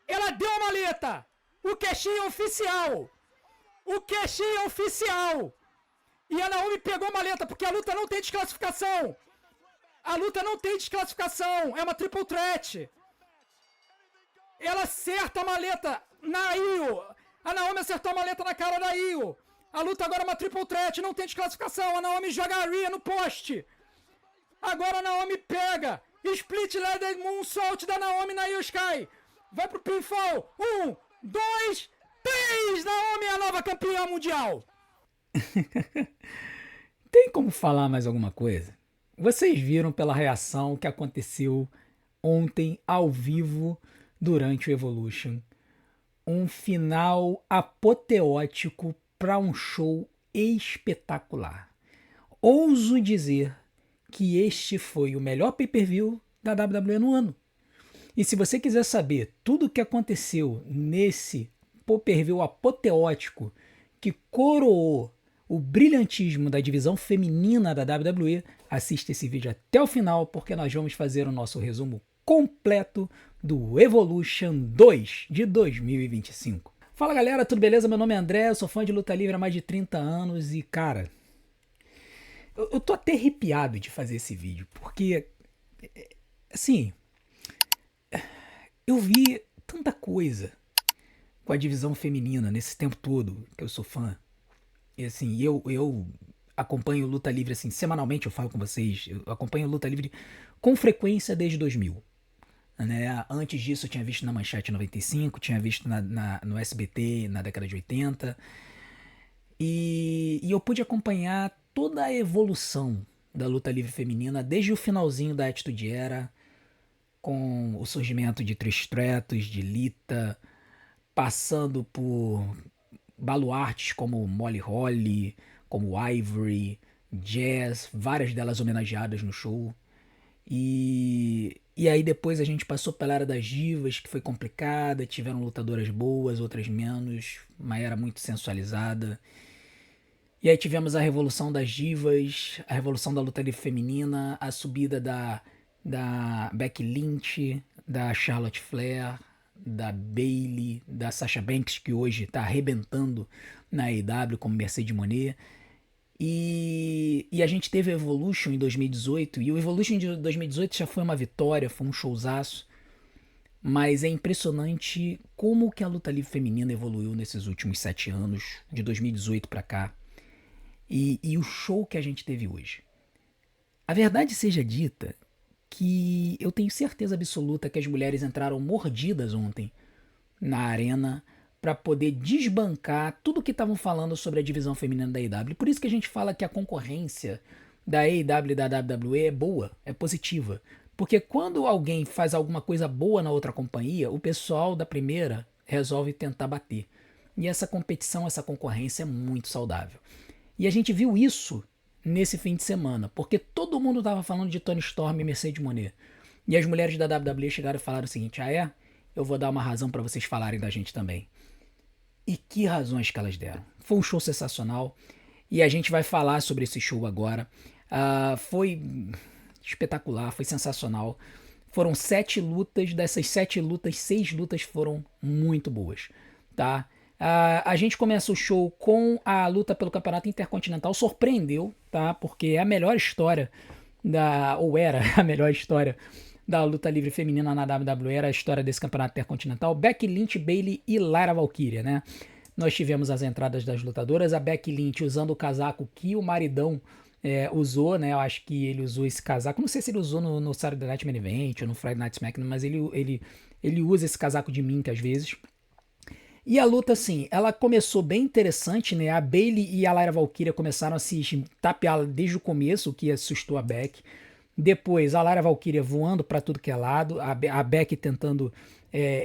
Ela deu a maleta. O caixinho oficial. O caixinho oficial. E a Naomi pegou a maleta, porque a luta não tem desclassificação. A luta não tem desclassificação. É uma triple threat. Ela acerta a maleta na Io. A Naomi acertou a maleta na cara da Io. A luta agora é uma triple threat, não tem desclassificação. A Naomi joga a Rhea no poste. Agora a Naomi pega. Split Leather Moonsault da Naomi na Io Sky. Vai pro pinfall. 1, 2, 3. Naomi é a nova campeã mundial. Tem como falar mais alguma coisa? Vocês viram pela reação que aconteceu ontem ao vivo durante o Evolution. Um final apoteótico para um show espetacular. Ouso dizer que este foi o melhor pay-per-view da WWE no ano. E se você quiser saber tudo o que aconteceu nesse pay-per-view apoteótico que coroou o brilhantismo da divisão feminina da WWE, assista esse vídeo até o final, porque nós vamos fazer o nosso resumo completo do Evolution 2 de 2025. Fala galera, tudo beleza? Meu nome é André, eu sou fã de luta livre há mais de 30 anos e cara, eu tô até arrepiado de fazer esse vídeo, porque assim, eu vi tanta coisa com a divisão feminina nesse tempo todo que eu sou fã. E assim, eu acompanho luta livre assim, semanalmente eu falo com vocês, eu acompanho luta livre com frequência desde 2000. Né? Antes disso eu tinha visto na Manchete 95, tinha visto no SBT na década de 80. E eu pude acompanhar toda a evolução da luta livre feminina desde o finalzinho da Attitude Era, com o surgimento de Trish Stratus, de Lita, passando por baluartes como Molly Holly, como Ivory, Jazz, várias delas homenageadas no show. E aí depois a gente passou pela era das divas, que foi complicada, tiveram lutadoras boas, outras menos, uma era muito sensualizada. E aí tivemos a revolução das divas, a revolução da luta livre feminina, a subida da Becky Lynch, da Charlotte Flair, da Bayley, da Sasha Banks, que hoje está arrebentando na AEW como Mercedes Moné. E a gente teve o Evolution em 2018, e o Evolution de 2018 já foi uma vitória, foi um showzaço, mas é impressionante como que a luta livre feminina evoluiu nesses últimos 7 anos, de 2018 para cá, e o show que a gente teve hoje. A verdade seja dita que eu tenho certeza absoluta que as mulheres entraram mordidas ontem na arena para poder desbancar tudo que estavam falando sobre a divisão feminina da AEW. Por isso que a gente fala que a concorrência da AEW e da WWE é boa, é positiva. Porque quando alguém faz alguma coisa boa na outra companhia, o pessoal da primeira resolve tentar bater. E essa competição, essa concorrência é muito saudável. E a gente viu isso nesse fim de semana, porque todo mundo estava falando de Toni Storm e Mercedes Moné. E as mulheres da WWE chegaram e falaram o seguinte: eu vou dar uma razão para vocês falarem da gente também. E que razões que elas deram. Foi um show sensacional e a gente vai falar sobre esse show agora. Foi espetacular, foi sensacional. Foram 7 lutas, dessas 7 lutas, 6 lutas foram muito boas, tá? A gente começa o show com a luta pelo Campeonato Intercontinental, surpreendeu, tá? Porque é a melhor história ou era a melhor história da luta livre feminina na WWE, era a história desse campeonato intercontinental. Becky Lynch, Bayley e Lyra Valkyria, né? Nós tivemos as entradas das lutadoras, a Becky Lynch usando o casaco que o maridão usou, né? Eu acho que ele usou esse casaco, não sei se ele usou no Saturday Night Main Event ou no Friday Night SmackDown, mas ele usa esse casaco de mink às vezes. E a luta, assim, ela começou bem interessante, né? A Bayley e a Lyra Valkyria começaram a se tapear desde o começo, o que assustou a Becky. Depois, a Lyra Valkyria voando para tudo que é lado, a Becky tentando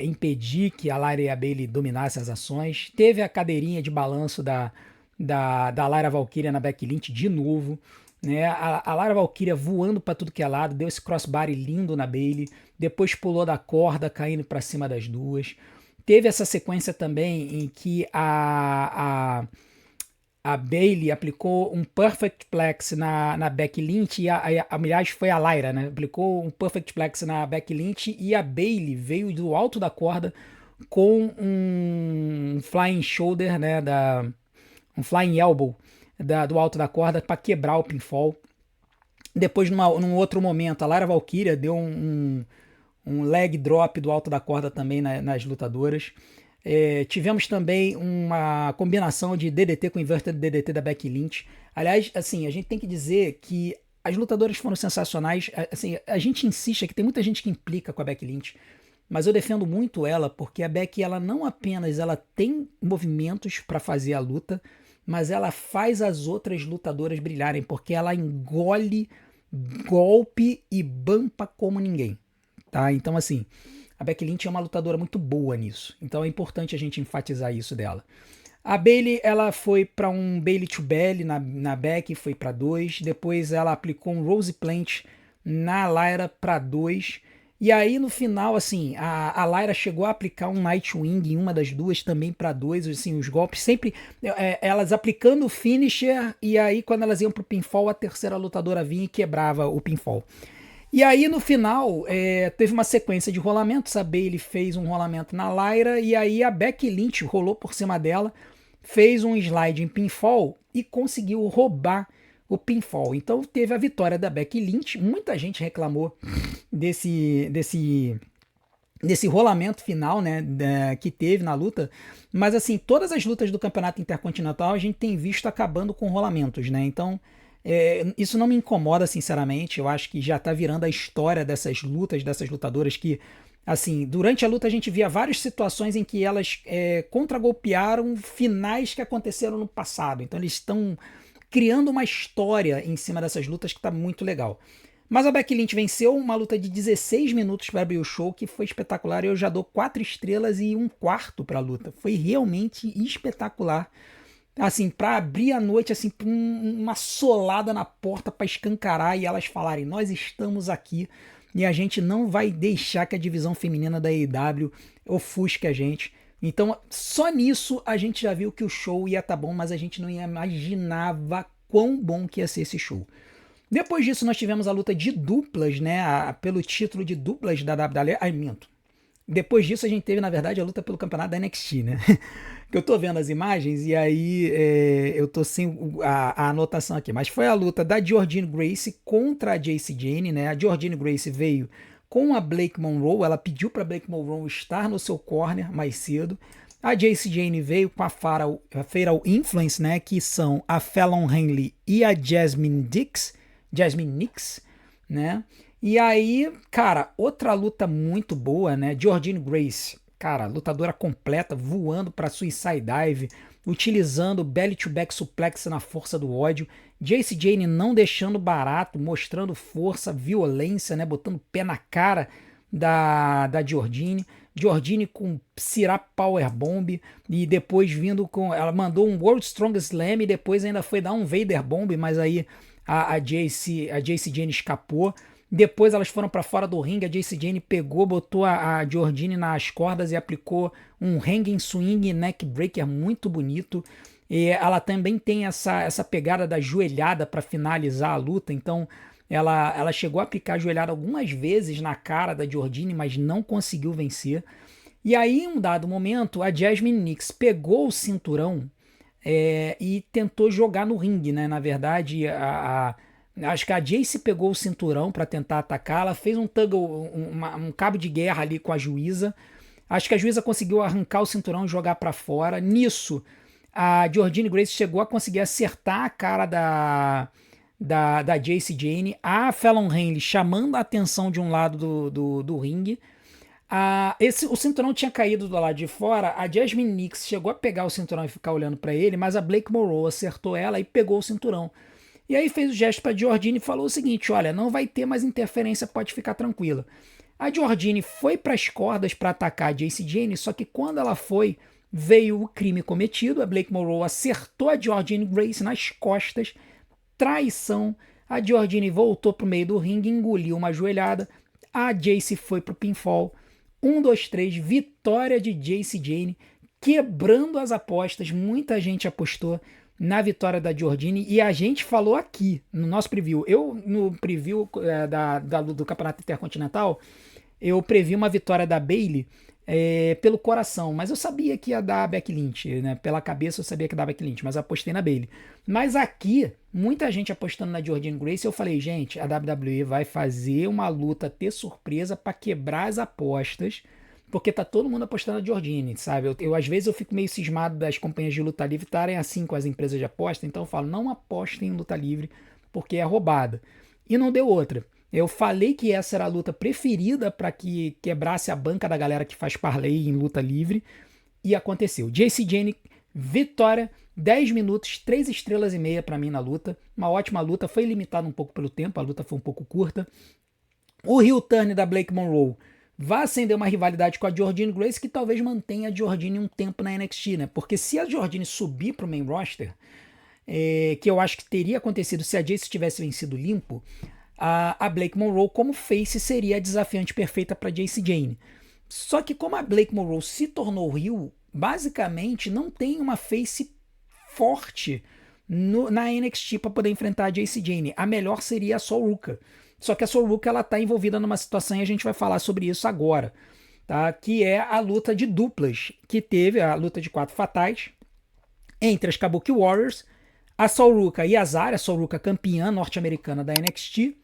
impedir que a Lyra e a Bayley dominassem as ações. Teve a cadeirinha de balanço da Lyra Valkyria na Becky Lynch de novo. Né? A Lyra Valkyria voando para tudo que é lado, deu esse crossbody lindo na Bayley. Depois pulou da corda, caindo para cima das duas. Teve essa sequência também em que a Bayley aplicou um Perfect Plex na Becky Lynch, aliás foi a Lyra, né? Aplicou um Perfect Plex na Becky Lynch e a Bayley veio do alto da corda com um flying shoulder, né, um flying elbow do alto da corda para quebrar o pinfall. Depois, num outro momento, a Lara Valkyria deu um leg drop do alto da corda também nas lutadoras. Tivemos também uma combinação de DDT com inverted DDT da Becky Lynch. Aliás, assim, a gente tem que dizer que as lutadoras foram sensacionais. Assim, a gente insiste que tem muita gente que implica com a Becky Lynch, mas eu defendo muito ela porque a Becky, ela não apenas ela tem movimentos para fazer a luta, mas ela faz as outras lutadoras brilharem, porque ela engole golpe e bampa como ninguém, tá? Então, assim, a Becky Lynch é uma lutadora muito boa nisso, então é importante a gente enfatizar isso dela. A Bayley, ela foi para um Bayley to Belly na Becky, foi para 2. Depois ela aplicou um Rose Plant na Lyra para 2. E aí no final, assim, a Lyra chegou a aplicar um Nightwing em uma das duas também para 2. Assim, os golpes sempre elas aplicando o finisher, e aí quando elas iam pro pinfall, a terceira lutadora vinha e quebrava o pinfall. E aí no final teve uma sequência de rolamentos. A Bayley fez um rolamento na Lyra, e aí a Becky Lynch rolou por cima dela, fez um slide em pinfall e conseguiu roubar o pinfall. Então teve a vitória da Becky Lynch. Muita gente reclamou desse rolamento final, né, que teve na luta, mas assim, todas as lutas do Campeonato Intercontinental a gente tem visto acabando com rolamentos, né, então isso não me incomoda, sinceramente. Eu acho que já tá virando a história dessas lutas, dessas lutadoras que, assim, durante a luta a gente via várias situações em que elas contragolpearam finais que aconteceram no passado, então eles estão criando uma história em cima dessas lutas que tá muito legal. Mas a Becky Lynch venceu uma luta de 16 minutos para abrir o show, que foi espetacular. Eu já dou 4 estrelas e 1/4 para a luta. Foi realmente espetacular. Assim, para abrir a noite, assim, uma solada na porta para escancarar e elas falarem: nós estamos aqui e a gente não vai deixar que a divisão feminina da AEW ofusque a gente. Então, só nisso a gente já viu que o show ia estar bom, mas a gente não imaginava quão bom que ia ser esse show. Depois disso, nós tivemos a luta de duplas, né? Pelo título de duplas da WWE. Ai, minto. Depois disso, a gente teve, na verdade, a luta pelo campeonato da NXT, né? Que eu tô vendo as imagens e aí eu tô sem a anotação aqui. Mas foi a luta da Jordynne Grace contra a Jacy Jayne, né? A Jordynne Grace veio com a Blake Monroe. Ela pediu para Blake Monroe estar no seu corner mais cedo. A Jacy Jayne veio com a Fatal Influence, né? Que são a Fallon Henley e a Jasmine Nix, né? E aí, cara, outra luta muito boa, né? Jordynne Grace, cara, lutadora completa, voando para Suicide Dive, utilizando belly to back suplex na força do ódio. Jacy Jayne não deixando barato, mostrando força, violência, né? Botando pé na cara da Jordynne. Jordynne com Sirap Powerbomb e depois vindo com... Ela mandou um World Strongest Slam e depois ainda foi dar um Vader Bomb, mas aí a Jacy Jayne escapou. Depois elas foram para fora do ringue, a Jacy Jayne pegou, botou a Jordynne nas cordas e aplicou um hanging swing neckbreaker muito bonito. E ela também tem essa pegada da joelhada para finalizar a luta, então ela chegou a aplicar a joelhada algumas vezes na cara da Jordynne, mas não conseguiu vencer. E aí, em um dado momento, a Jasmine Nix pegou o cinturão e tentou jogar no ringue, né? Na verdade, acho que a Jacy pegou o cinturão para tentar atacar. Ela fez um cabo de guerra ali com a juíza. Acho que a juíza conseguiu arrancar o cinturão e jogar para fora. Nisso, a Jordynne Grace chegou a conseguir acertar a cara da Jacy Jayne. A Fallon Henley chamando a atenção de um lado do ringue. O cinturão tinha caído do lado de fora. A Jasmine Nix chegou a pegar o cinturão e ficar olhando para ele, mas a Blake Monroe acertou ela e pegou o cinturão. E aí fez o gesto para a Jordynne e falou o seguinte: olha, não vai ter mais interferência, pode ficar tranquila. A Jordynne foi para as cordas para atacar a Jacy Jayne, só que quando ela foi, veio o crime cometido. A Blake Monroe acertou a Jordynne Grace nas costas, traição. A Jordynne voltou para o meio do ringue, engoliu uma joelhada. A Jacy foi para o pinfall. 1, 2, 3, vitória de Jacy Jayne, quebrando as apostas. Muita gente apostou na vitória da Jordynne e a gente falou aqui no nosso preview. Eu, no preview do Campeonato Intercontinental, eu previ uma vitória da Bayley pelo coração, mas eu sabia que ia dar backlink, né? Pela cabeça eu sabia que ia dar backlink, mas apostei na Bayley. Mas aqui, muita gente apostando na Jordynne Grace, eu falei, gente, a WWE vai fazer uma luta ter surpresa para quebrar as apostas, porque tá todo mundo apostando na Jordynne, sabe? Às vezes eu fico meio cismado das companhias de luta livre estarem assim com as empresas de aposta, então eu falo, não apostem em luta livre, porque é roubada. E não deu outra. Eu falei que essa era a luta preferida para que quebrasse a banca da galera que faz parlay em luta livre. E aconteceu. Jacy Jayne, vitória, 10 minutos, 3 estrelas e meia para mim na luta. Uma ótima luta, foi limitada um pouco pelo tempo, a luta foi um pouco curta. O heel turn da Blake Monroe vai acender uma rivalidade com a Jordynne Grace, que talvez mantenha a Jordynne um tempo na NXT, né? Porque se a Jordynne subir para o main roster, que eu acho que teria acontecido se a Jacy tivesse vencido limpo, a Blake Monroe como face seria a desafiante perfeita para Jacy Jayne. Só que como a Blake Monroe se tornou heel, basicamente não tem uma face forte na NXT para poder enfrentar a Jacy Jayne. A melhor seria a Sol Ruka. Só que a Sol Ruka ela tá envolvida numa situação e a gente vai falar sobre isso agora, tá? Que é a luta de duplas, que teve a luta de 4 fatais entre as Kabuki Warriors, a Sol Ruka e a Zarya, a Sol Ruka campeã norte-americana da NXT,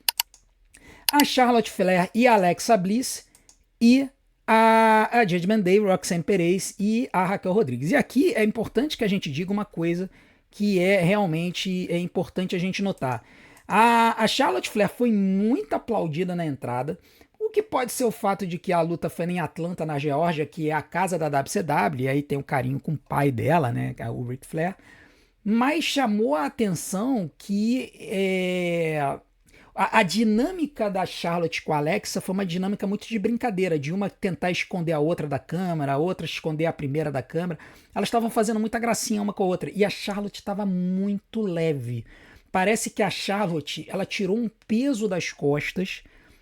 a Charlotte Flair e a Alexa Bliss e a Judgment Day, Roxanne Perez e a Raquel Rodrigues. E aqui é importante que a gente diga uma coisa que realmente importante a gente notar. A Charlotte Flair foi muito aplaudida na entrada, o que pode ser o fato de que a luta foi em Atlanta, na Geórgia, que é a casa da WCW, e aí tem um carinho com o pai dela, né, o Ric Flair, mas chamou a atenção que a dinâmica da Charlotte com a Alexa foi uma dinâmica muito de brincadeira, de uma tentar esconder a outra da câmera, a outra esconder a primeira da câmera. Elas estavam fazendo muita gracinha uma com a outra, e a Charlotte estava muito leve. Parece que a Charlotte, ela tirou um peso das costas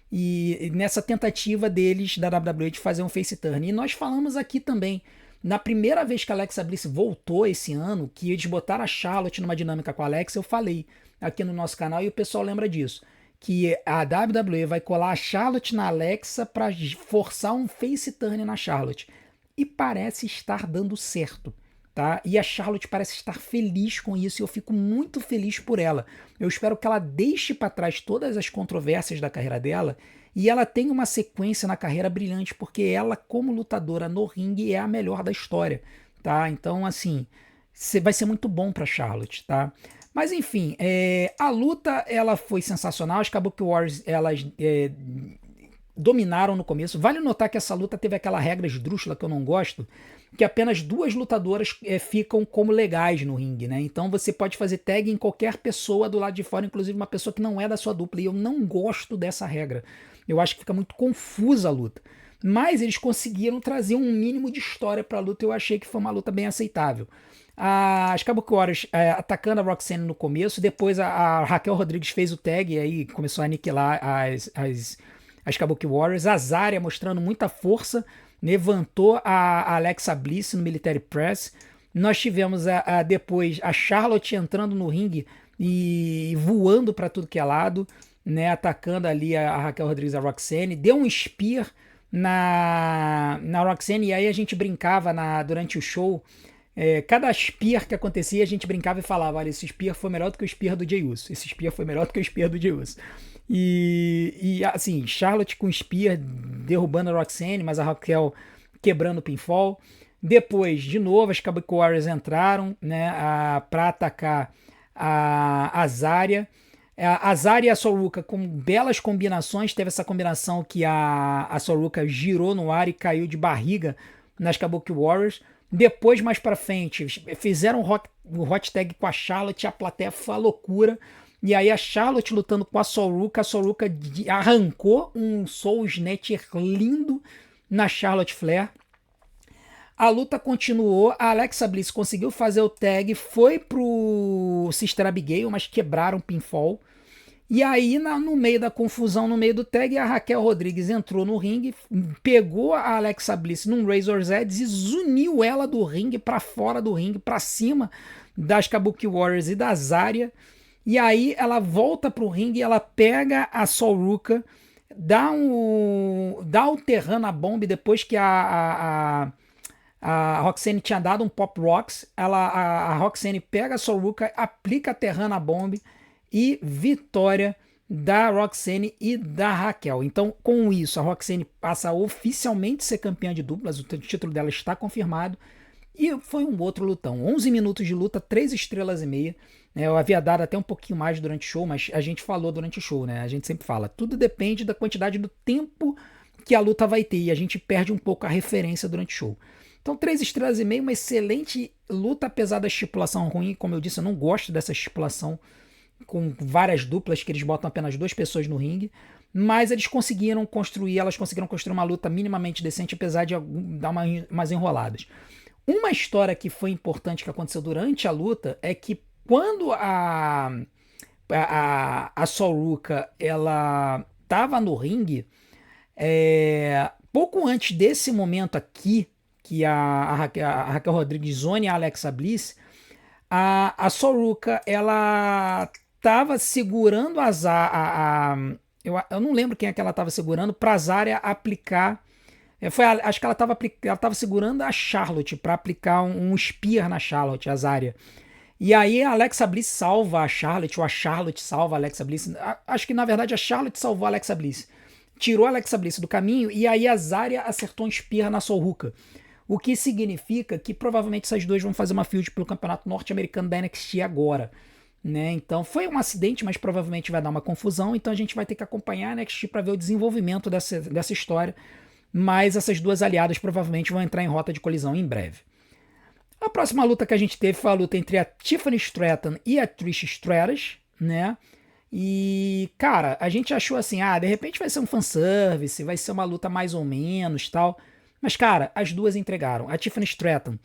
e nessa tentativa deles, da WWE, de fazer um face turn. E nós falamos aqui também, na primeira vez que a Alexa Bliss voltou esse ano, que eles botaram a Charlotte numa dinâmica com a Alexa, eu falei aqui no nosso canal e o pessoal lembra disso, que a WWE vai colar a Charlotte na Alexa para forçar um face turn na Charlotte. E parece estar dando certo. Tá? E a Charlotte parece estar feliz com isso e eu fico muito feliz por ela. Eu espero que ela deixe para trás todas as controvérsias da carreira dela e ela tenha uma sequência na carreira brilhante, porque ela, como lutadora no ringue, é a melhor da história. Tá? Então, assim, vai ser muito bom para Charlotte. Tá? Mas, enfim, a luta ela foi sensacional. As Kabuki Warriors, elas dominaram no começo. Vale notar que essa luta teve aquela regra esdrúxula que eu não gosto, que apenas 2 lutadoras ficam como legais no ringue, né? Então você pode fazer tag em qualquer pessoa do lado de fora, inclusive uma pessoa que não é da sua dupla, e eu não gosto dessa regra. Eu acho que fica muito confusa a luta. Mas eles conseguiram trazer um mínimo de história para a luta e eu achei que foi uma luta bem aceitável. As Kabuki Warriors atacando a Roxanne no começo, depois a Raquel Rodrigues fez o tag e aí começou a aniquilar as Kabuki Warriors. A Zarya mostrando muita força, levantou a Alexa Bliss no Military Press. Nós tivemos depois a Charlotte entrando no ringue e voando para tudo que é lado, né, atacando ali a Raquel Rodrigues, a Roxanne. Deu um spear na Roxanne e aí a gente brincava durante o show. Cada spear que acontecia a gente brincava e falava, olha, esse spear foi melhor do que o spear do Jey Uso. Esse spear foi melhor do que o spear do Jey Uso. E assim, Charlotte com Spear derrubando a Roxanne, mas a Raquel quebrando o pinfall. Depois, de novo, as Kabuki Warriors entraram, né, para atacar a Zarya. A Zarya e a Sol Ruka com belas combinações. Teve essa combinação que a Sol Ruka girou no ar e caiu de barriga nas Kabuki Warriors. Depois, mais pra frente, fizeram um hot tag com a Charlotte, a plateia foi a loucura. E aí a Charlotte lutando com a Sol Ruka arrancou um Soul Snatcher lindo na Charlotte Flair. A luta continuou, a Alexa Bliss conseguiu fazer o tag, foi pro Sister Abigail, mas quebraram o pinfall. E aí, no meio da confusão, no meio do tag, a Raquel Rodrigues entrou no ringue, pegou a Alexa Bliss num Razor's Edge e zuniu ela do ringue para fora do ringue, para cima das Kabuki Warriors e da Zarya. E aí ela volta pro ringue, ela pega a Sol Ruka dá o Terrana Bomb depois que a Roxane tinha dado um Pop Rocks. A Roxane pega a Soruka, aplica a Terrana Bomb e vitória da Roxane e da Raquel. Então, com isso, a Roxane passa a oficialmente ser campeã de duplas. O título dela está confirmado. E foi um outro lutão. 11 minutos de luta, 3 estrelas e meia. Eu havia dado até um pouquinho mais durante o show, mas a gente falou durante o show, né? A gente sempre fala. Tudo depende da quantidade do tempo que a luta vai ter. E a gente perde um pouco a referência durante o show. Então, 3 estrelas e meia, uma excelente luta, apesar da estipulação ruim. Como eu disse, eu não gosto dessa estipulação com várias duplas, que eles botam apenas 2 pessoas no ringue. Mas elas conseguiram construir uma luta minimamente decente, apesar de dar umas enroladas. Uma história que foi importante que aconteceu durante a luta é que quando a Soruka ela estava no ringue, pouco antes desse momento aqui, que a Raquel Rodrigues zone a Alexa Bliss, a Soruka ela estava segurando eu não lembro quem é que ela estava segurando para a Zarya aplicar. Acho que ela estava segurando a Charlotte para aplicar um Spear na Charlotte, a Zarya. E aí a Alexa Bliss salva a Charlotte, ou a Charlotte salva a Alexa Bliss. Acho que na verdade a Charlotte salvou a Alexa Bliss. Tirou a Alexa Bliss do caminho e aí a Zarya acertou um Spear na Soruka. O que significa que provavelmente essas duas vão fazer uma feud pelo campeonato norte-americano da NXT agora. Né? Então foi um acidente, mas provavelmente vai dar uma confusão. Então a gente vai ter que acompanhar a NXT para ver o desenvolvimento dessa história. Mas essas duas aliadas provavelmente vão entrar em rota de colisão em breve. A próxima luta que a gente teve foi a luta entre a Tiffany Stratton e a Trish Stratus, né? E, cara, a gente achou assim, de repente vai ser um fanservice, vai ser uma luta mais ou menos, tal. Mas, cara, as duas entregaram. A Tiffany Stratton,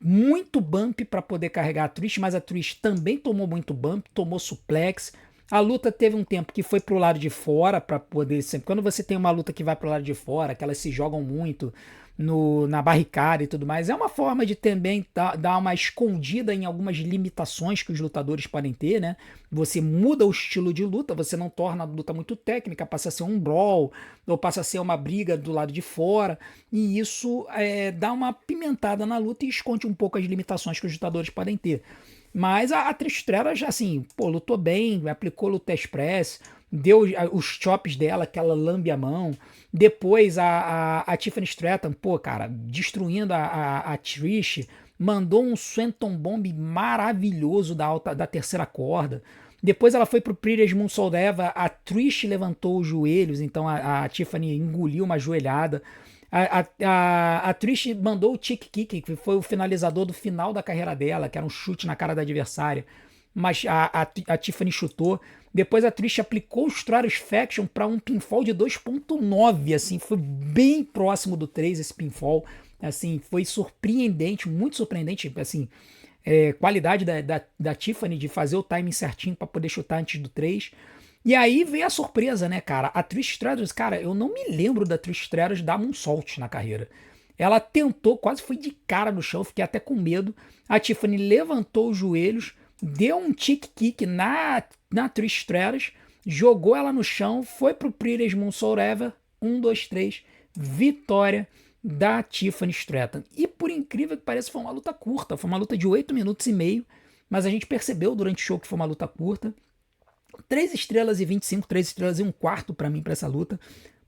muito bump para poder carregar a Trish, mas a Trish também tomou muito bump, tomou suplex. A luta teve um tempo que foi pro lado de fora para poder sempre. Quando você tem uma luta que vai pro lado de fora, que elas se jogam muito na barricada e tudo mais, é uma forma de também dar uma escondida em algumas limitações que os lutadores podem ter, né? Você muda o estilo de luta, você não torna a luta muito técnica, passa a ser um brawl, ou passa a ser uma briga do lado de fora, e isso dá uma pimentada na luta e esconde um pouco as limitações que os lutadores podem ter. Mas a Trish Stratus, assim, lutou bem, aplicou luta express, deu os chops dela, que ela lambe a mão. Depois a Tiffany Stratton, cara, destruindo a Trish, mandou um Swanton Bomb maravilhoso da terceira corda. Depois ela foi pro Pretty Moonsault Eva, a Trish levantou os joelhos, então a Tiffany engoliu uma joelhada. A Trish mandou o Chick Kick, que foi o finalizador do final da carreira dela, que era um chute na cara da adversária. Mas a Tiffany chutou. Depois a Trish aplicou o Stratus Faction para um pinfall de 2.9, assim, foi bem próximo do 3 esse pinfall. Assim, foi surpreendente, muito surpreendente, assim, qualidade da Tiffany de fazer o timing certinho para poder chutar antes do 3. E aí veio a surpresa, né, cara? A Trish Stratus, cara, eu não me lembro da Trish Stratus dar um solte na carreira. Ela tentou, quase foi de cara no chão, fiquei até com medo. A Tiffany levantou os joelhos, deu um tick kick na Trish Stratus, jogou ela no chão, foi pro Pretty Moonsault Eva, 1, 2, 3, vitória da Tiffany Stratton. E por incrível que pareça, foi uma luta curta, foi uma luta de 8 minutos e meio, mas a gente percebeu durante o show que foi uma luta curta. 3 estrelas e 25, 3 estrelas e um quarto pra mim pra essa luta.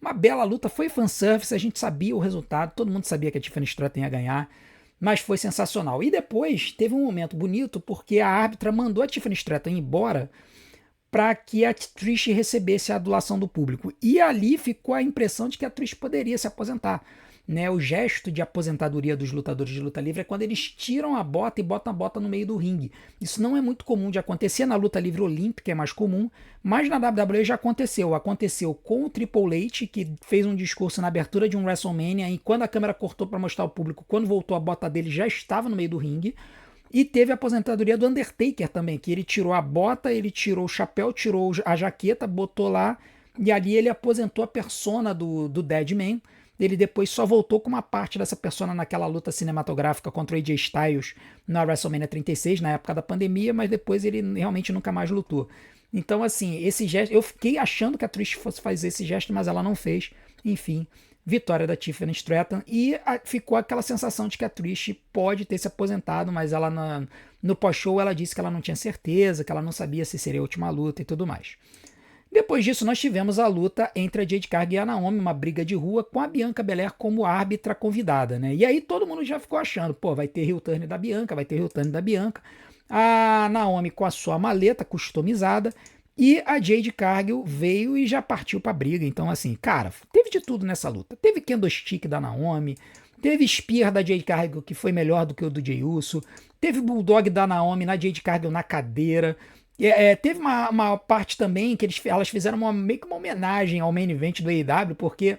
Uma bela luta, foi fanservice, a gente sabia o resultado, todo mundo sabia que a Tiffany Stratton ia ganhar, mas foi sensacional. E depois teve um momento bonito, porque a árbitra mandou a Tiffany Stratton embora para que a Trish recebesse a adulação do público. E ali ficou a impressão de que a Trish poderia se aposentar. Né, o gesto de aposentadoria dos lutadores de luta livre é quando eles tiram a bota e botam a bota no meio do ringue. Isso não é muito comum de acontecer na luta livre olímpica, é mais comum, mas na WWE já aconteceu. Aconteceu com o Triple H, que fez um discurso na abertura de um WrestleMania, e quando a câmera cortou para mostrar ao público, quando voltou a bota dele já estava no meio do ringue. E teve a aposentadoria do Undertaker também, que ele tirou a bota, ele tirou o chapéu, tirou a jaqueta, botou lá, e ali ele aposentou a persona do Deadman. Ele depois só voltou com uma parte dessa persona naquela luta cinematográfica contra o AJ Styles na WrestleMania 36, na época da pandemia, mas depois ele realmente nunca mais lutou. Então, assim, esse gesto, eu fiquei achando que a Trish fosse fazer esse gesto, mas ela não fez. Enfim, vitória da Tiffany Stratton e ficou aquela sensação de que a Trish pode ter se aposentado, mas ela no pós-show ela disse que ela não tinha certeza, que ela não sabia se seria a última luta e tudo mais. Depois disso, nós tivemos a luta entre a Jade Cargill e a Naomi, uma briga de rua com a Bianca Belair como árbitra convidada, né? E aí todo mundo já ficou achando, pô, vai ter heel turn da Bianca, vai ter heel turn da Bianca. A Naomi com a sua maleta customizada e a Jade Cargill veio e já partiu pra briga. Então, assim, cara, teve de tudo nessa luta. Teve candlestick da Naomi, teve spear da Jade Cargill que foi melhor do que o do Jey Uso, teve bulldog da Naomi na Jade Cargill na cadeira. Teve uma parte também que elas fizeram meio que uma homenagem ao main event do AEW, porque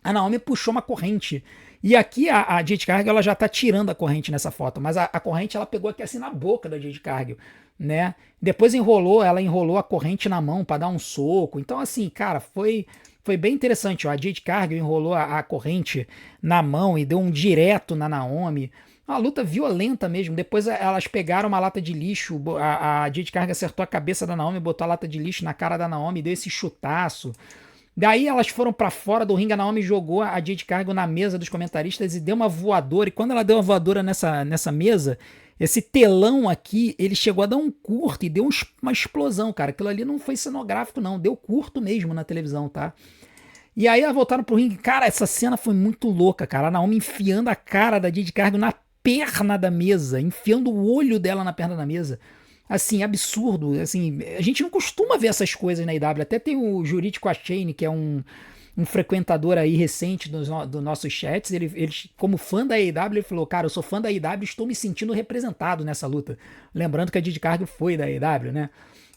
a Naomi puxou uma corrente. E aqui a Jade Cargill ela já tá tirando a corrente nessa foto, mas a corrente ela pegou aqui assim na boca da Jade Cargill, né? Depois ela enrolou a corrente na mão para dar um soco. Então assim, cara, foi bem interessante. Ó. A Jade Cargill enrolou a corrente na mão e deu um direto na Naomi. Uma luta violenta mesmo. Depois elas pegaram uma lata de lixo. A Jade Cargill acertou a cabeça da Naomi, botou a lata de lixo na cara da Naomi, deu esse chutaço. Daí elas foram pra fora do ringue, a Naomi jogou a Jade Cargill na mesa dos comentaristas e deu uma voadora. E quando ela deu uma voadora nessa mesa, esse telão aqui, ele chegou a dar um curto e deu uma explosão, cara. Aquilo ali não foi cenográfico, não. Deu curto mesmo na televisão, tá? E aí elas voltaram pro ringue. Cara, essa cena foi muito louca, cara. A Naomi enfiando a cara da Jade Cargill na perna da mesa, enfiando o olho dela na perna da mesa. Assim, absurdo. Assim, a gente não costuma ver essas coisas na IW. Até tem o Jurídico Achane, que é um frequentador aí recente dos nossos chats. Ele, como fã da AEW, ele falou: cara, eu sou fã da AEW, estou me sentindo representado nessa luta. Lembrando que a Jade Cargill foi da AEW, né?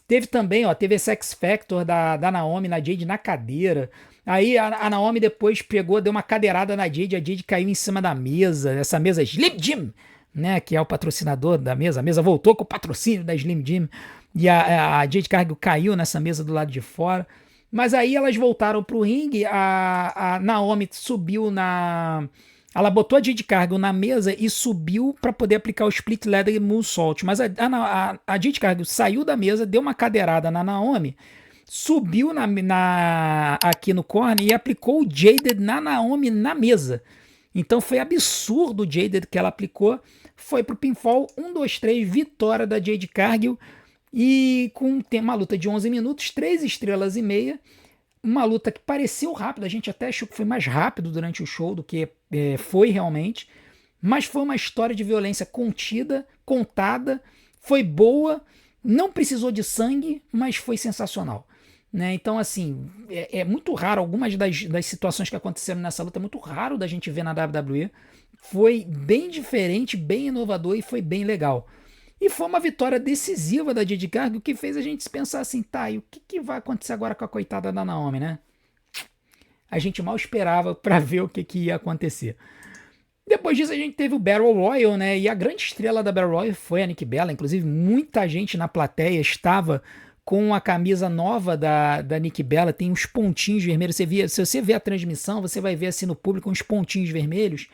Teve também, ó, teve esse X Factor da Naomi na Jade na cadeira. Aí a Naomi depois pegou, deu uma cadeirada na Jade, a Jade caiu em cima da mesa, essa mesa Slim Jim, né, que é o patrocinador da mesa. A mesa voltou com o patrocínio da Slim Jim e a Jade Cargill caiu nessa mesa do lado de fora. Mas aí elas voltaram pro ringue, a Naomi subiu ela botou a Jade Cargill na mesa e subiu para poder aplicar o Split Ladder Moonsault. Mas a Jade Cargill saiu da mesa, deu uma cadeirada na Naomi, subiu aqui no corner e aplicou o Jaded na Naomi na mesa. Então foi absurdo o Jaded que ela aplicou. Foi pro pinfall, 1, 2, 3, vitória da Jade Cargill. E tem uma luta de 11 minutos, 3 estrelas e meia. Uma luta que pareceu rápida, a gente até achou que foi mais rápido durante o show do que foi realmente. Mas foi uma história de violência contida, contada, foi boa, não precisou de sangue, mas foi sensacional. Né? Então, assim, é muito raro, algumas das situações que aconteceram nessa luta, é muito raro da gente ver na WWE. Foi bem diferente, bem inovador e foi bem legal. E foi uma vitória decisiva da Jade Cargill que fez a gente pensar assim, tá, e o que vai acontecer agora com a coitada da Naomi, né? A gente mal esperava para ver o que ia acontecer. Depois disso a gente teve o Battle Royal, né? E a grande estrela da Battle Royal foi a Nikki Bella. Inclusive muita gente na plateia estava com a camisa nova da Nikki Bella, tem uns pontinhos vermelhos. Se você vê a transmissão, você vai ver assim no público uns pontinhos vermelhos.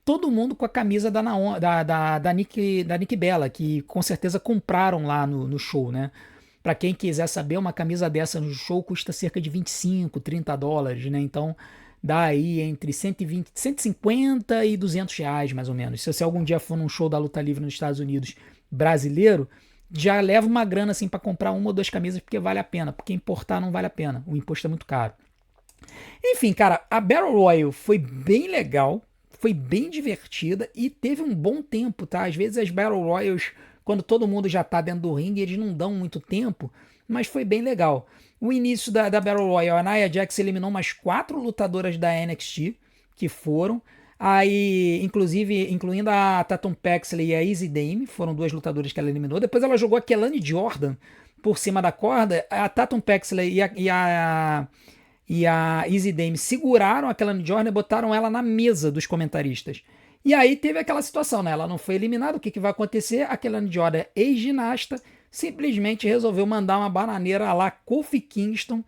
Todo mundo com a camisa da Nikki Bella, que com certeza compraram lá no show, né? Para quem quiser saber, uma camisa dessa no show custa cerca de 25, 30 dólares, né? Então dá aí entre 120, 150 e 200 reais, mais ou menos. Se você algum dia for num show da Luta Livre nos Estados Unidos brasileiro, já leva uma grana assim para comprar uma ou duas camisas, porque vale a pena, porque importar não vale a pena, o imposto é muito caro. Enfim, cara, a Battle Royale foi bem legal, foi bem divertida e teve um bom tempo, tá? Às vezes as Battle Royals, quando todo mundo já tá dentro do ringue, eles não dão muito tempo, mas foi bem legal. O início da Battle Royale, a Nia Jax eliminou umas 4 lutadoras da NXT, que foram, aí, incluindo a Tatum Paxley e a Izzy Dame, foram 2 lutadoras que ela eliminou. Depois ela jogou a Kelani Jordan por cima da corda. A Tatum Paxley e a Izzy Dame seguraram a Kelani Jordan e botaram ela na mesa dos comentaristas. E aí teve aquela situação, né? Ela não foi eliminada. O que vai acontecer? A Kelani Jordan, ex-ginasta, simplesmente resolveu mandar uma bananeira lá Kofi Kingston,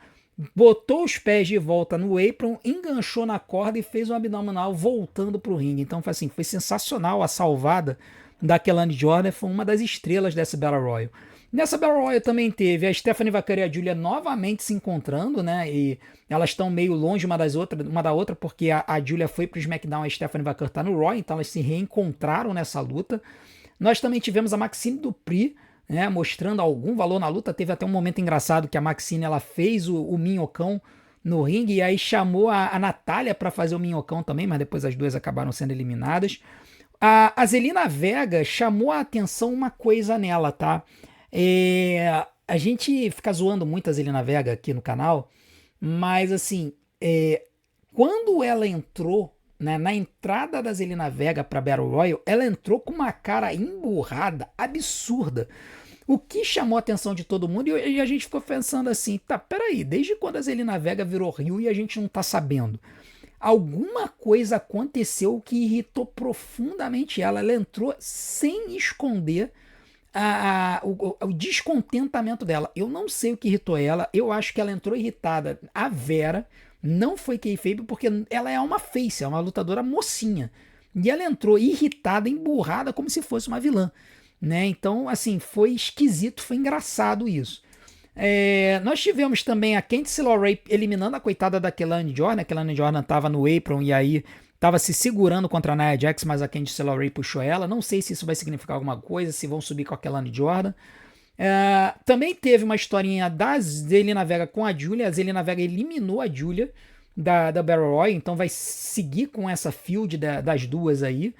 botou os pés de volta no apron, enganchou na corda e fez um abdominal voltando pro ringue. Então foi sensacional a salvada da Kelani Jordan, foi uma das estrelas dessa Battle Royal. Nessa Battle Royale também teve a Stephanie Vaquer e a Julia novamente se encontrando, né? E elas estão meio longe uma da outra, porque a Julia foi pro SmackDown e a Stephanie Vaquer tá no Raw, então elas se reencontraram nessa luta. Nós também tivemos a Maxine Dupri, né, mostrando algum valor na luta. Teve até um momento engraçado que a Maxine ela fez o minhocão no ringue e aí chamou a Natália para fazer o minhocão também, mas depois as duas acabaram sendo eliminadas. A Zelina Vega chamou a atenção uma coisa nela, tá? A gente fica zoando muito a Zelina Vega aqui no canal, mas assim, quando ela entrou, né, na entrada da Zelina Vega para Battle Royale, ela entrou com uma cara emburrada, absurda. O que chamou a atenção de todo mundo e a gente ficou pensando assim, tá, peraí, desde quando a Zelina Vega virou heel e a gente não tá sabendo? Alguma coisa aconteceu que irritou profundamente ela. Ela entrou sem esconder o descontentamento dela. Eu não sei o que irritou ela. Eu acho que ela entrou irritada. A Vera não foi kayfabe porque ela é uma face, é uma lutadora mocinha. E ela entrou irritada, emburrada, como se fosse uma vilã. Né? Então, assim, foi esquisito, foi engraçado isso. Nós tivemos também a Candice LeRae eliminando a coitada da Kelani Jordan. A Kelani Jordan tava no apron e aí tava se segurando contra a Nia Jax, mas a Candice LeRae puxou ela. Não sei se isso vai significar alguma coisa, se vão subir com a Kelani Jordan. Também teve uma historinha da Zelina Vega com a Julia. A Zelina Vega eliminou a Julia da Battle Royale, então vai seguir com essa feud das duas aí.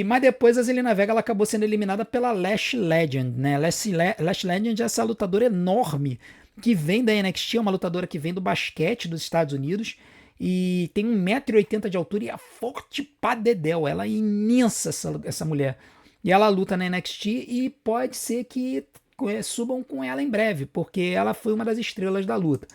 Mas depois a Zelina Vega ela acabou sendo eliminada pela Lash Legend, né? Lash Legend é essa lutadora enorme que vem da NXT, é uma lutadora que vem do basquete dos Estados Unidos e tem 1,80 m de altura e é forte pra dedéu. Ela é imensa, essa mulher. E ela luta na NXT e pode ser que subam com ela em breve, porque ela foi uma das estrelas da luta.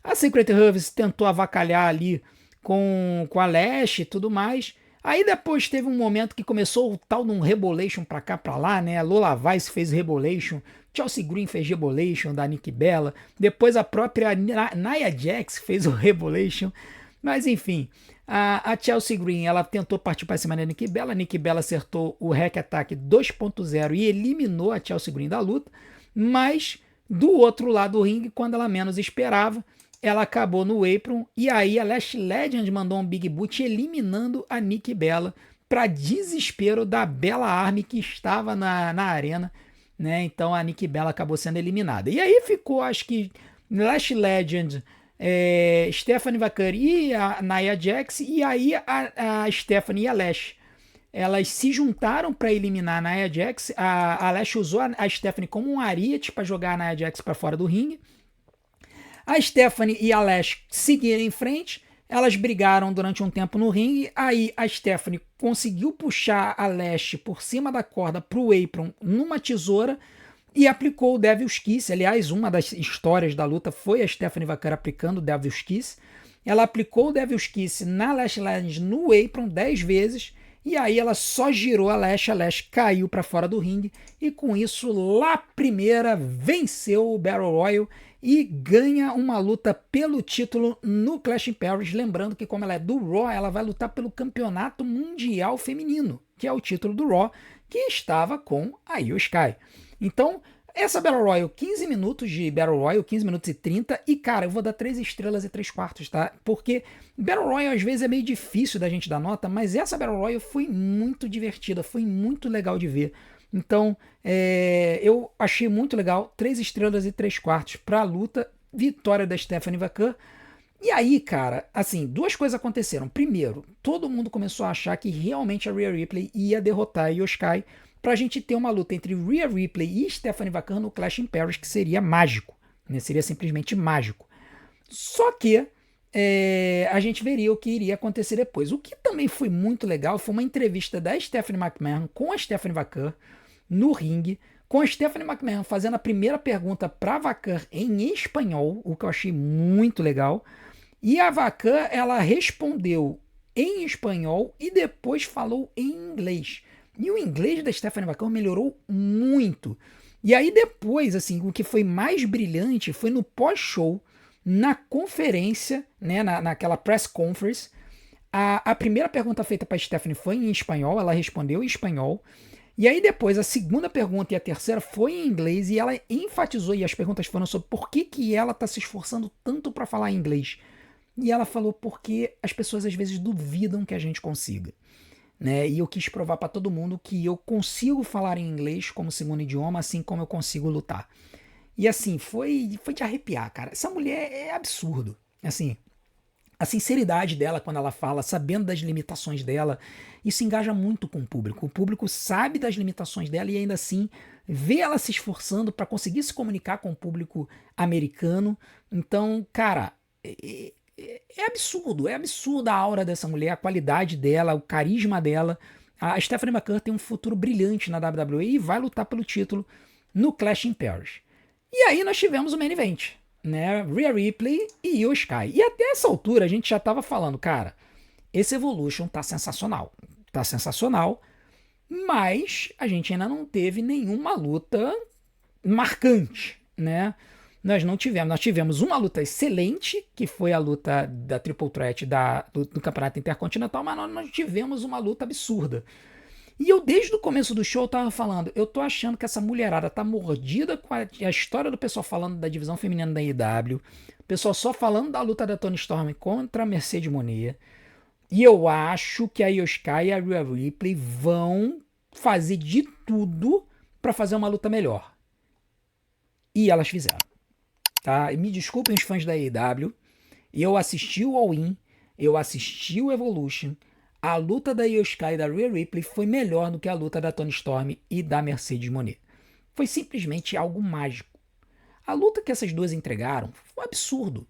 A Secret Service tentou avacalhar ali com a Lash e tudo mais. Aí depois teve um momento que começou o tal de um Rebolation pra cá, pra lá, né? A Lola Vice fez Rebolation, Chelsea Green fez Rebolation da Nikki Bella, depois a própria Nia Jax fez o Rebolation, mas enfim, a Chelsea Green ela tentou partir para cima da Nikki Bella, a Nikki Bella acertou o Hack Attack 2.0 e eliminou a Chelsea Green da luta, mas do outro lado do ringue, quando ela menos esperava, ela acabou no apron e aí a Lash Legend mandou um Big Boot eliminando a Nikki Bella para desespero da Bella Army que estava na arena, né? Então a Nikki Bella acabou sendo eliminada. E aí ficou, acho que Lash Legend, Stephanie Vaquer e a Nia Jax, e aí a Stephanie e a Lash elas se juntaram para eliminar a Nia Jax. A Lash usou a Stephanie como um ariete para jogar a Nia Jax para fora do ringue. A Stephanie e a Lash seguiram em frente, elas brigaram durante um tempo no ringue, aí a Stephanie conseguiu puxar a Lash por cima da corda pro apron numa tesoura e aplicou o Devil's Kiss. Aliás, uma das histórias da luta foi a Stephanie Vaquer aplicando o Devil's Kiss. Ela aplicou o Devil's Kiss na Lash Legend no apron 10 vezes e aí ela só girou a Lash caiu para fora do ringue e com isso La Primeira venceu o Battle Royale e ganha uma luta pelo título no Clash in Paris. Lembrando que como ela é do Raw, ela vai lutar pelo Campeonato Mundial Feminino, que é o título do Raw, que estava com a Io Sky. Então, essa Battle Royale, 15 minutos de Battle Royale, 15 minutos e 30, e cara, eu vou dar 3 estrelas e 3 quartos, tá? Porque Battle Royale às vezes é meio difícil da gente dar nota, mas essa Battle Royale foi muito divertida, foi muito legal de ver. Então, eu achei muito legal, 3 estrelas e 3 quartos para a luta, vitória da Stephanie Vaquer. E aí, cara, assim, duas coisas aconteceram. Primeiro, todo mundo começou a achar que realmente a Rhea Ripley ia derrotar a Io Sky pra gente ter uma luta entre Rhea Ripley e Stephanie Vaquer no Clash in Paris, que seria mágico, né? Seria simplesmente mágico. Só que a gente veria o que iria acontecer depois. O que também foi muito legal foi uma entrevista da Stephanie McMahon com a Stephanie Vaquer no ringue, com a Stephanie McMahon fazendo a primeira pergunta para a Vaquer em espanhol, o que eu achei muito legal. E a Vaquer, ela respondeu em espanhol e depois falou em inglês. E o inglês da Stephanie Vaquer melhorou muito. E aí depois, assim, o que foi mais brilhante foi no pós-show, na conferência, né, naquela press conference, a primeira pergunta feita para Stephanie foi em espanhol, ela respondeu em espanhol, E aí depois a segunda pergunta e a terceira foi em inglês e ela enfatizou, e as perguntas foram sobre por que, que ela tá se esforçando tanto para falar inglês. E ela falou porque as pessoas às vezes duvidam que a gente consiga, né? E eu quis provar para todo mundo que eu consigo falar em inglês como segundo idioma, assim como eu consigo lutar. E assim, foi de arrepiar, cara. Essa mulher é absurdo. Assim, a sinceridade dela quando ela fala, sabendo das limitações dela, isso engaja muito com o público. O público sabe das limitações dela e ainda assim vê ela se esforçando para conseguir se comunicar com o público americano. Então, cara, é absurdo, é absurda a aura dessa mulher, a qualidade dela, o carisma dela. A Stephanie McMahon tem um futuro brilhante na WWE e vai lutar pelo título no Clash in Paris. E aí nós tivemos o main event, né? Rhea Ripley e Io Sky. E até essa altura a gente já tava falando, cara, esse Evolution tá sensacional. Tá sensacional, mas a gente ainda não teve nenhuma luta marcante, né? Nós tivemos uma luta excelente, que foi a luta da Triple Threat do Campeonato Intercontinental, mas nós não tivemos uma luta absurda. E eu, desde o começo do show, tava falando, eu tô achando que essa mulherada tá mordida com a história do pessoal falando da divisão feminina da IW, o pessoal só falando da luta da Toni Storm contra a Mercedes Moné, e eu acho que a Io Sky e a Rhea Ripley vão fazer de tudo pra fazer uma luta melhor. E elas fizeram, tá? E me desculpem os fãs da AEW, eu assisti o All-In, eu assisti o Evolution, a luta da Io Sky e da Rhea Ripley foi melhor do que a luta da Toni Storm e da Mercedes Moné. Foi simplesmente algo mágico. A luta que essas duas entregaram foi um absurdo.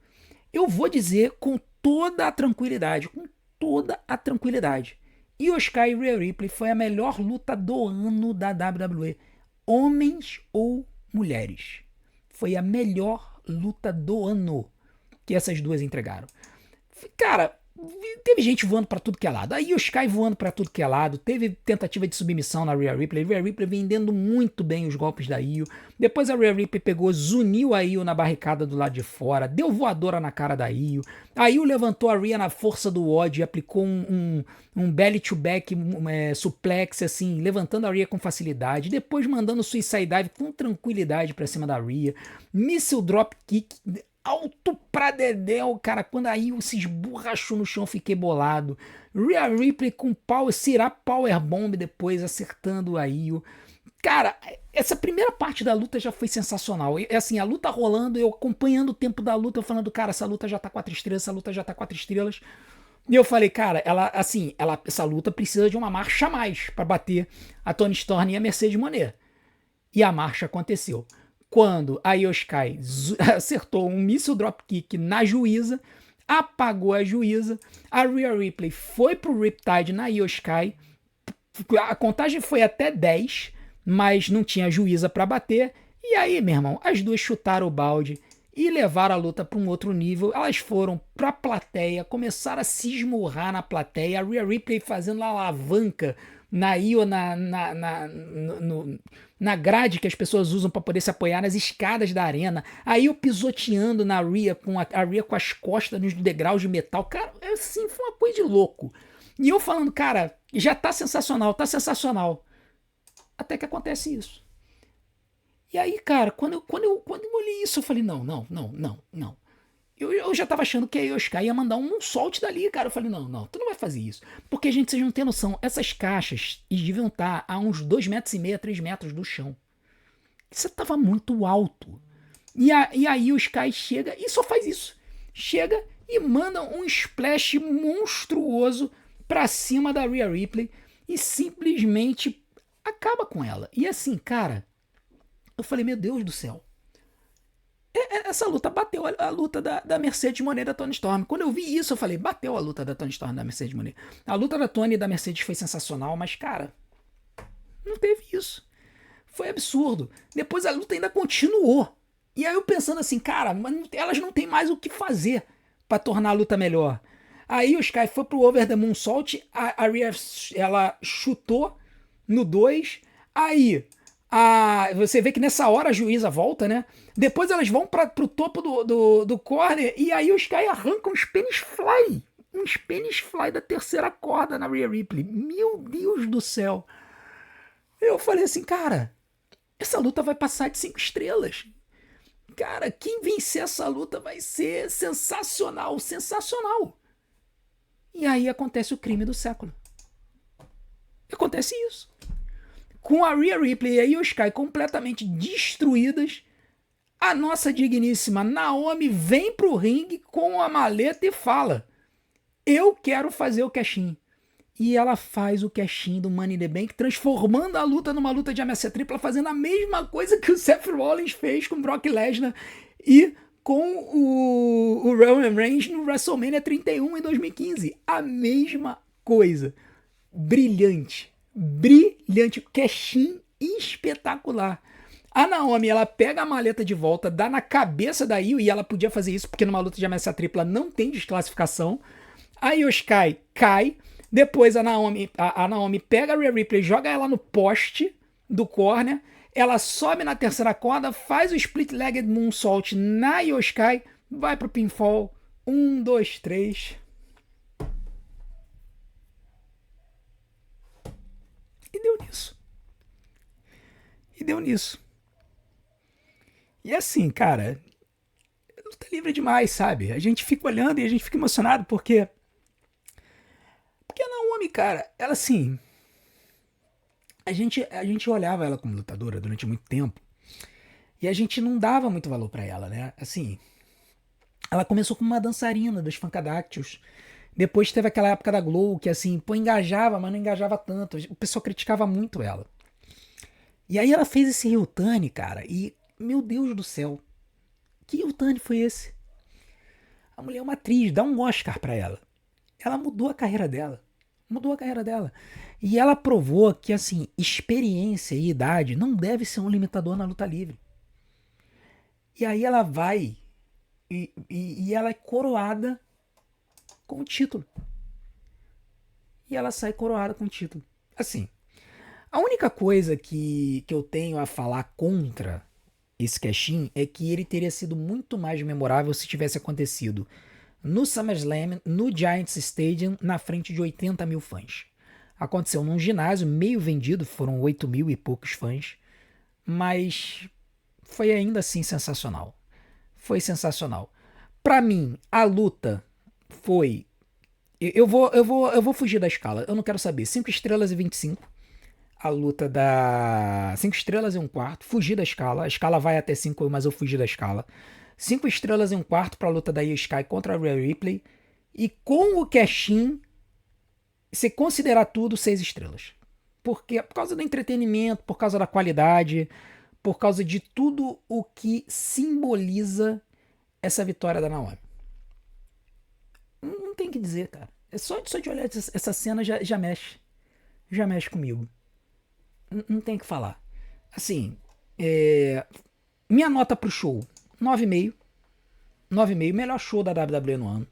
Eu vou dizer com toda a tranquilidade, com toda a tranquilidade. Io Sky e Rhea Ripley foi a melhor luta do ano da WWE. Homens ou mulheres. Foi a melhor luta do ano que essas duas entregaram. Cara, teve gente voando pra tudo que é lado. Aí o Sky voando pra tudo que é lado. Teve tentativa de submissão na Rhea Ripley. Rhea Ripley vendendo muito bem os golpes da Io. Depois a Rhea Ripley pegou, zuniu a Io na barricada do lado de fora. Deu voadora na cara da Io. A Io levantou a Rhea na força do ódio e aplicou um belly to back suplex, assim, levantando a Rhea com facilidade. Depois mandando o suicide dive com tranquilidade pra cima da Rhea. Missile drop kick alto pra dedéu, cara. Quando a Io se esborrachou no chão, fiquei bolado. Rhea Ripley com power, Sirap Powerbomb depois, acertando a Io. Cara, essa primeira parte da luta já foi sensacional. É assim, a luta rolando, eu acompanhando o tempo da luta, eu falando, cara, essa luta já tá 4 estrelas, essa luta já tá 4 estrelas. E eu falei, cara, essa luta precisa de uma marcha a mais pra bater a Toni Storm e a Mercedes Moné. E a marcha aconteceu. Quando a Io Sky acertou um missile dropkick na juíza, apagou a juíza, a Rhea Ripley foi pro Riptide na Io Sky, a contagem foi até 10, mas não tinha juíza para bater, e aí, meu irmão, as duas chutaram o balde e levaram a luta para um outro nível. Elas foram pra plateia, começaram a se esmurrar na plateia, a Rhea Ripley fazendo alavanca na Io, na grade que as pessoas usam para poder se apoiar nas escadas da arena. Aí eu pisoteando na Rhea, com a Rhea com as costas nos degraus de metal. Cara, assim, foi uma coisa de louco. E eu falando, cara, já tá sensacional, tá sensacional. Até que acontece isso. E aí, cara, quando eu olhei isso, eu falei, não. Eu já tava achando que a Yoshika ia mandar um solte dali, cara. Eu falei, não, tu não vai fazer isso. Porque, gente, vocês não têm noção, essas caixas deviam estar a uns 2,5 metros, 3 metros do chão. Isso tava muito alto. E aí o Sky chega e só faz isso. Chega e manda um splash monstruoso pra cima da Rhea Ripley e simplesmente acaba com ela. E assim, cara, eu falei, meu Deus do céu. Essa luta bateu a luta da Mercedes Moné da Toni Storm. Quando eu vi isso, eu falei, bateu a luta da Toni Storm da Mercedes Moné. A luta da Toni e da Mercedes foi sensacional, mas, cara, não teve isso. Foi absurdo. Depois a luta ainda continuou. E aí eu pensando assim, cara, elas não têm mais o que fazer pra tornar a luta melhor. Aí o Sky foi pro Over the Moonsault, a Rhea, ela chutou no 2, aí você vê que nessa hora a juíza volta, né? Depois elas vão pro topo do corner e aí o Sky arranca um Spanish Fly. Um Spanish Fly da terceira corda na Rhea Ripley. Meu Deus do céu. Eu falei assim, cara, essa luta vai passar de 5 estrelas. Cara, quem vencer essa luta vai ser sensacional, sensacional. E aí acontece o crime do século. Acontece isso. Com a Rhea Ripley e a Io Sky completamente destruídas, a nossa digníssima Naomi vem pro ringue com a maleta e fala: eu quero fazer o cash-in. E ela faz o cash-in do Money in the Bank, transformando a luta numa luta de ameaça tripla, fazendo a mesma coisa que o Seth Rollins fez com o Brock Lesnar e com o Roman Reigns no WrestleMania 31 em 2015. A mesma coisa. Brilhante. Brilhante. Cash-in espetacular. A Naomi, ela pega a maleta de volta, dá na cabeça da Io, e ela podia fazer isso porque numa luta de ameaça tripla não tem desclassificação. A Io Sky cai. Depois a Naomi pega a Rhea Ripley, joga ela no poste do corner. Ela sobe na terceira corda, faz o split-legged moonsault na Io Sky, vai pro pinfall. 1, 2, 3. E deu nisso. E deu nisso. E assim, cara, luta livre demais, sabe? A gente fica olhando e a gente fica emocionado porque a Naomi, cara, ela assim, a gente olhava ela como lutadora durante muito tempo e a gente não dava muito valor pra ela, né? Assim, ela começou como uma dançarina dos Funkadactyls. Depois teve aquela época da Glow que assim, pô, engajava, mas não engajava tanto. O pessoal criticava muito ela. E aí ela fez esse heel turn, cara, e meu Deus do céu, que heel turn foi esse? A mulher é uma atriz, dá um Oscar pra ela. Ela mudou a carreira dela. Mudou a carreira dela. E ela provou que, assim, experiência e idade não deve ser um limitador na luta livre. E aí ela vai e ela é coroada com o título. E ela sai coroada com o título. Assim, a única coisa que eu tenho a falar contra esse cash-in é que ele teria sido muito mais memorável se tivesse acontecido no SummerSlam, no Giants Stadium, na frente de 80 mil fãs. Aconteceu num ginásio meio vendido, foram 8 mil e poucos fãs, mas foi ainda assim sensacional. Foi sensacional. Pra mim, a luta foi. Eu vou fugir da escala. Eu não quero saber. 5 estrelas e 25. A luta da 5 estrelas e um quarto. Fugir da escala. A escala vai até 5, mas eu fugi da escala. 5 estrelas e um quarto para a luta da Io Sky contra a Rhea Ripley. E com o cash-in, se considerar tudo, 6 estrelas. Porque, por causa do entretenimento, por causa da qualidade, por causa de tudo o que simboliza essa vitória da Naomi. Não tem o que dizer, cara. É só de olhar essa cena já mexe. Já mexe comigo. Não tem o que falar. Assim, minha nota pro show, 9,5. 9,5, melhor show da WWE no ano.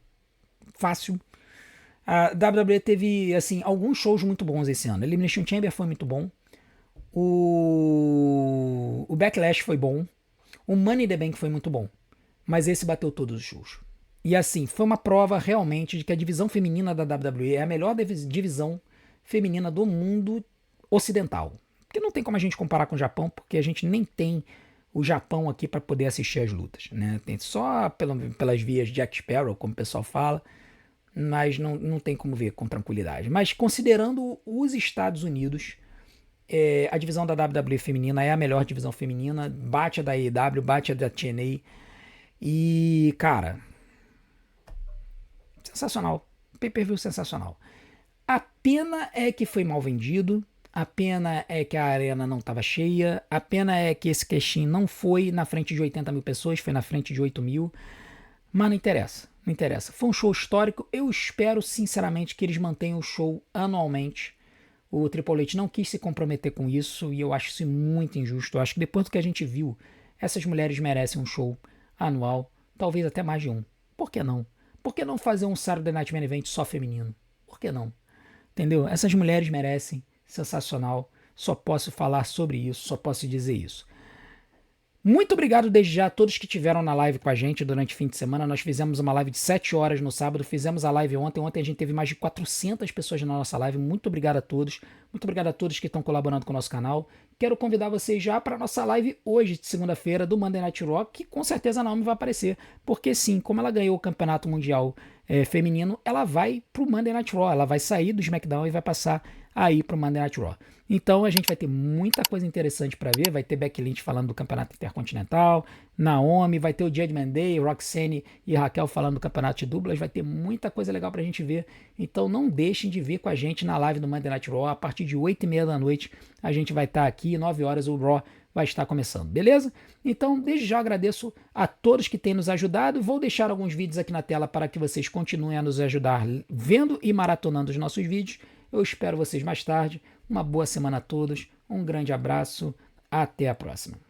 Fácil. A WWE teve, assim, alguns shows muito bons esse ano. Elimination Chamber foi muito bom. O Backlash foi bom. O Money in the Bank foi muito bom. Mas esse bateu todos os shows. E assim, foi uma prova realmente de que a divisão feminina da WWE é a melhor divisão feminina do mundo ocidental. Porque não tem como a gente comparar com o Japão, porque a gente nem tem o Japão aqui para poder assistir as lutas, né? Tem só pelas vias Jack Sparrow, como o pessoal fala, mas não tem como ver com tranquilidade. Mas considerando os Estados Unidos, a divisão da WWE feminina é a melhor divisão feminina, bate a da AEW, bate a da TNA, e, cara, sensacional. Pay-per-view sensacional. A pena é que foi mal vendido. A pena é que a arena não estava cheia. A pena é que esse cash-in não foi na frente de 80 mil pessoas, foi na frente de 8 mil. Mas não interessa, não interessa. Foi um show histórico. Eu espero, sinceramente, que eles mantenham o show anualmente. O Triple H não quis se comprometer com isso e eu acho isso muito injusto. Eu acho que depois do que a gente viu, essas mulheres merecem um show anual, talvez até mais de um. Por que não? Por que não fazer um Saturday Night Main Event só feminino? Por que não? Entendeu? Essas mulheres merecem. Sensacional. Só posso falar sobre isso, só posso dizer isso. Muito obrigado desde já a todos que estiveram na live com a gente durante o fim de semana. Nós fizemos uma live de 7 horas no sábado, fizemos a live ontem. Ontem a gente teve mais de 400 pessoas na nossa live. Muito obrigado a todos. Muito obrigado a todos que estão colaborando com o nosso canal. Quero convidar vocês já para a nossa live hoje, de segunda-feira, do Monday Night Raw, que com certeza a Naomi vai aparecer. Porque sim, como ela ganhou o campeonato mundial feminino, ela vai pro Monday Night Raw. Ela vai sair do SmackDown e vai passar aí pro Monday Night Raw. Então a gente vai ter muita coisa interessante para ver. Vai ter Becky Lynch falando do campeonato intercontinental, Naomi, vai ter o Judgment Day, Roxanne e Raquel falando do campeonato de duplas. Vai ter muita coisa legal pra gente ver. Então não deixem de ver com a gente na live do Monday Night Raw. A partir de 8h30 da noite a gente vai estar aqui, 9 horas o Raw vai estar começando, beleza? Então, desde já agradeço a todos que têm nos ajudado. Vou deixar alguns vídeos aqui na tela para que vocês continuem a nos ajudar vendo e maratonando os nossos vídeos. Eu espero vocês mais tarde. Uma boa semana a todos. Um grande abraço. Até a próxima.